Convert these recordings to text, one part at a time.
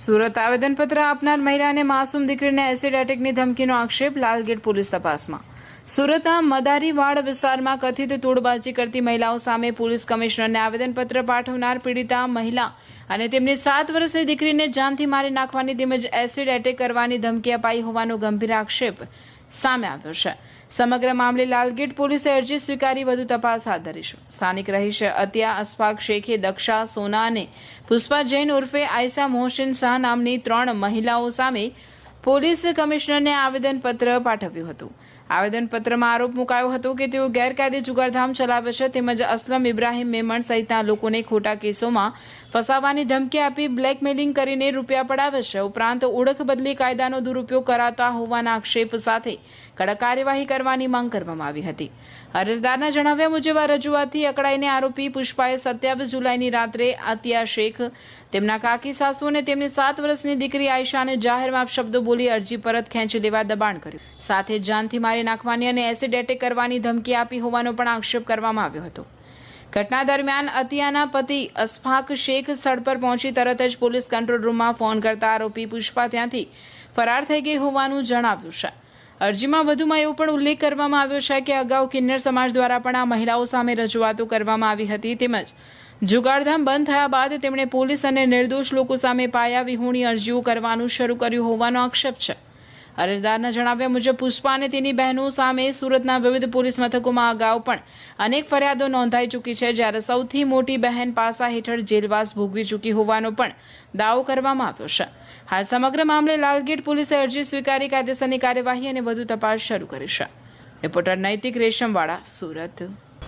સુરત આવેદનપત્ર આપનાર મહિલાને માસૂમ દીકરીને એસિડ એટેકની ધમકીનો આક્ષેપ, લાલગેટ પોલીસ તપાસમાં। સુરતના મદારીવાડ વિસ્તારમાં કથિત તોડબાજી કરતી મહિલાઓ સામે પોલીસ કમિશનરને આવેદનપત્ર પાઠવનાર પીડિતા મહિલા અને તેમની 7 વર્ષની દીકરીને જાનથી મારી નાખવાની તેમજ એસિડ એટેક કરવાની ધમકી અપાઈ હોવાનો ગંભીર આક્ષેપ સામે આવ્યો છે। સમગ્ર મામલે લાલગેટ પોલીસે અરજી સ્વીકારી વધુ તપાસ હાથ ધરી છે। સ્થાનિક રહીશ અતિયા અશફાક શેખે દક્ષા સોના અને પુષ્પા જૈન ઉર્ફે આયશા મોહસિન શાહ નામની 3 મહિલાઓ સામે પોલીસ કમિશનરને આવેદનપત્ર પાઠવ્યું હતું। આવેદનપત્રમાં આરોપ મુકાયો હતો કે તેઓ ગેરકાયદે જુગારધામ ચલાવે છે તેમજ અસલમ ઇબ્રાહીમ મેમણ સહિતના લોકોને ખોટા કેસોમાં ફસાવવાની ધમકી આપી બ્લેકમેલિંગ કરીને રૂપિયા પડાવે છે। ઉપરાંત ઓળખ બદલી કાયદાનો દુરુપયોગ કરાતા હોવાના આક્ષેપ સાથે કડક કાર્યવાહી કરવાની માંગ કરવામાં આવી હતી। અરજદારના જણાવ્યા મુજબ આ રજૂઆતથી અકળાઈને આરોપી પુષ્પાએ 27 જુલાઈની રાત્રે અતિયા શેખ, તેમના કાકી સાસુ અને તેમની 7 વર્ષની દીકરી આયશાને જાહેરમાં અપશબ્દો બોલી અરજી પરત ખેંચી લેવા દબાણ કર્યું, સાથે જાનથી મારી નાખવાની અને એસિડ એટેક કરવાની ધમકી આપી હોવાનો પણ આક્ષેપ કરવામાં આવ્યો હતો। ઘટના દરમિયાન અતિયાના પતિ અશફાક શેખ સ્થળ પર પહોંચી તરત જ પોલીસ કંટ્રોલ રૂમમાં ફોન કરતા આરોપી પુષ્પા ત્યાંથી ફરાર થઈ ગઈ હોવાનું જણાવ્યું છે। અરજીમાં વધુમાં એવો પણ ઉલ્લેખ કરવામાં આવ્યો છે કે અગાઉ કિન્નર સમાજ દ્વારા પણ આ મહિલાઓ સામે રજૂઆતો કરવામાં આવી હતી તેમજ જુગારધામ બંધ થયા બાદ તેમણે પોલીસ અને નિર્દોષ લોકો સામે પાયા વિહોણી અરજીઓ કરવાનું શરૂ કર્યું હોવાનો આક્ષેપ છે। અરજદારના જણાવ્યા મુજબ પુષ્પા અને તેની બહેનો સામે સુરતના વિવિધ પોલીસ મથકોમાં અગાઉ પણ અનેક ફરિયાદો નોંધાઈ ચૂકી છે, જ્યારે સૌથી મોટી બહેન પાસા હેઠળ જેલવાસ ભોગવી ચૂકી હોવાનો પણ દાવો કરવામાં આવ્યો છે। હાલ સમગ્ર મામલે લાલગેટ પોલીસે અરજી સ્વીકારી કાયદેસરની કાર્યવાહી અને વધુ તપાસ શરૂ કરી છે। रिपोर्टर नैतिक रेशमवाड़ा, सूरत।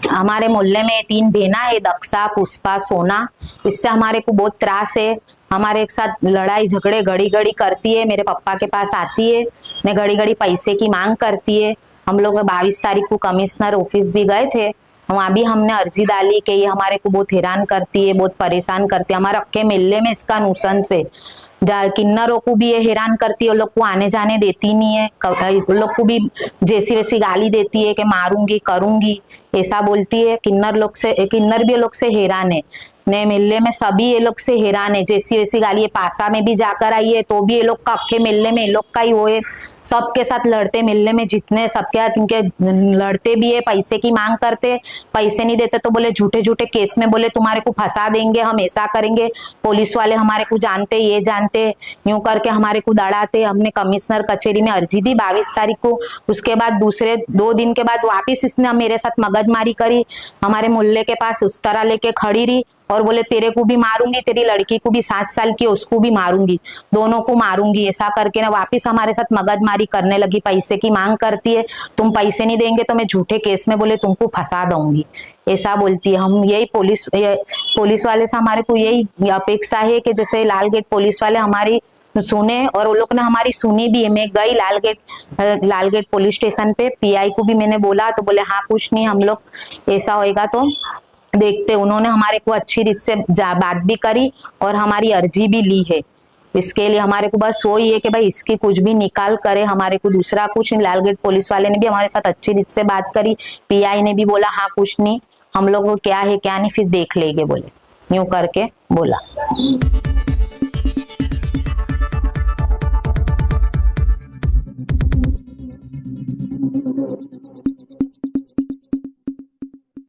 हमारे मोहल्ले में 3 बहना है, दक्षा, पुष्पा, सोना। इससे हमारे को बहुत त्रास है। हमारे एक साथ लड़ाई झगड़े घड़ी घड़ी करती है, मेरे पापा के पास आती है ने घड़ी घड़ी पैसे की मांग करती है। हम लोग 22 तारीख को कमिश्नर ऑफिस भी गए थे, वहाँ भी हमने अर्जी डाली कि ये हमारे को बहुत हैरान करती है, बहुत परेशान करती है। हमारे अक्के मेले में इसका नुकसानस है, किन्नरों को भी ये हैरान करती है, लोग को आने जाने देती नहीं है, लोग को भी जैसी वैसी गाली देती है कि मारूंगी करूंगी ऐसा बोलती है। किन्नर भी ये लोग से हैरान है, ने मेले में सभी ये लोग से हैरान है, जैसी वैसी गाली है। पासा में भी जाकर आई है तो भी ये लोग का अक्के मेले में ये लोग का ही वो है, सबके साथ लड़ते, मेले में जितने सबके साथ इनके लड़ते भी है, पैसे की मांग करते, पैसे नहीं देते तो बोले झूठे झूठे केस में बोले तुम्हारे को फंसा देंगे, हम ऐसा करेंगे, पुलिस वाले हमारे को जानते ये जानते, यूं करके हमारे को दड़ाते। हमने कमिश्नर कचेरी में अर्जी दी 22 तारीख को, उसके बाद दूसरे 2 दिन के बाद वापिस इसने मेरे साथ मगजमारी करी, हमारे मोहल्ले के पास उस तरह लेके खड़ी रही और बोले तेरे को भी मारूंगी, तेरी लड़की को भी 7 साल की उसको भी मारूंगी, दोनों को मारूंगी, ऐसा करके ना वापिस हमारे साथ मगजमारी करने लगी। पैसे की मांग करती है, तुम पैसे नहीं देंगे तो मैं झूठे केस में बोले तुमको फंसा दूंगी ऐसा बोलती है। हम यही पुलिस वाले से हमारे को यही अपेक्षा है कि जैसे लालगेट पुलिस वाले हमारी सुने, और वो लोग ने हमारी सुनी भी है। मैं गई लालगेट पुलिस स्टेशन पे, पीआई को भी मैंने बोला तो बोले हाँ कुछ नहीं, हम लोग ऐसा होएगा तो देखते। उन्होंने हमारे को अच्छी रीत से बात भी करी और हमारी अर्जी भी ली है। इसके लिए हमारे को बस वही है कि भाई इसकी कुछ भी निकाल करे, हमारे को दूसरा कुछ नहीं। लालगेट पुलिस वाले ने भी हमारे साथ अच्छी रीत से बात करी, पीआई ने भी बोला हाँ कुछ नहीं, हम लोग को क्या है क्या नहीं फिर देख लेंगे, बोले यूं करके बोला।